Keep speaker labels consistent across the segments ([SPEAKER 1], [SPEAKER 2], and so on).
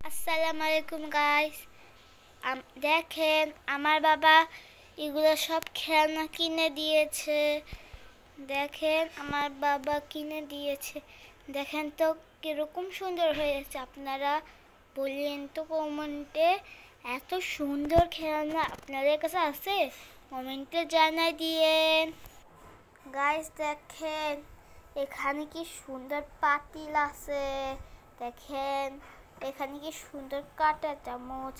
[SPEAKER 1] আসসালামু আলাইকুম গাইস। দেখেন আমার বাবা এগুলো সব খেলনা কিনে দিয়েছে। দেখেন আমার বাবা কিনে দিয়েছে। দেখেন তো কিরকম সুন্দর হয়েছে। আপনারা বললেন তো কমেন্টে, এত সুন্দর খেলনা আপনাদের কাছে আছে? কমেন্টে জানাই দিয়েন গাইস। দেখেন এখানে কি সুন্দর পাতিল আছে। দেখেন এখানে কি সুন্দর কাঁটা চামচ।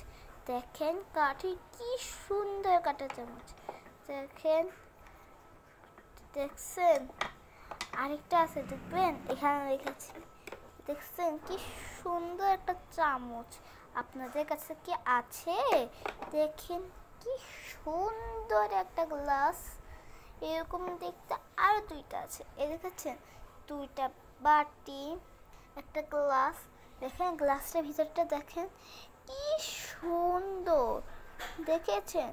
[SPEAKER 1] দেখেন কাঠি কি সুন্দর কাঁটা চামচ। দেখেন, দেখছেন আরেকটা আছে, দেখবেন এখানে রেখেছি। দেখছেন কি সুন্দর একটা চামচ। আপনাদের কাছে কি আছে? দেখেন কি সুন্দর একটা গ্লাস। এরকম দেখতে আরো দুইটা আছে। এই দেখেছেন, দুইটা বাটি, একটা গ্লাস। দেখেন গ্লাসটার ভিতরটা দেখেন কি সুন্দর। দেখেছেন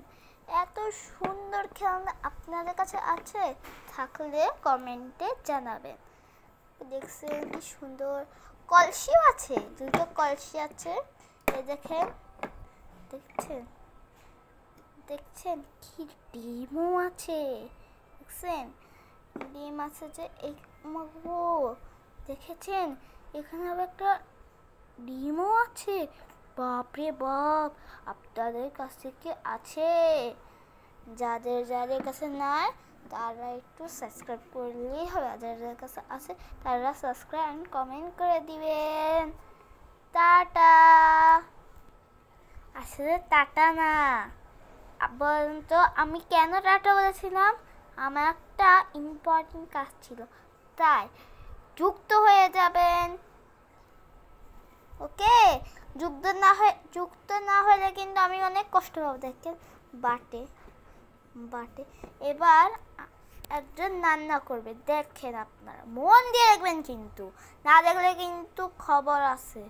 [SPEAKER 1] এত সুন্দর খেলনা আপনাদের কাছে আছে? থাকলে কমেন্টে জানাবেন। দেখছেন কি সুন্দর কলসিও আছে, দুটো কলসি আছে। এই দেখেন, দেখছেন দেখছেন কি ডিমও আছে। দেখছেন ডিম আছে যে এই দেখেছেন এখানে আবার একটা ডিমও আছে। বাপরে বাপ, আপনাদের কাছে কি আছে? যাদের যাদের কাছে নাই তারা একটু সাবস্ক্রাইব করলেই হবে। যাদের কাছে আছে তারা সাবস্ক্রাইব এন্ড কমেন্ট করে দিবেন। টাটা। আসলে টাটা না, বলুন তো আমি কেন টাটা বলেছিলাম? আমার একটা ইম্পর্টেন্ট কাজ ছিল, তাই যুক্ত হয়ে যাবেন। ওকে, যুক্ত না হলে কিন্তু আমি অনেক কষ্ট পাবো। দেখেন বাটে বাটে এবার একজন রান্না করবে। দেখেন আপনারা মন দিয়ে দেখবেন, কিন্তু না দেখলে কিন্তু খবর আছে।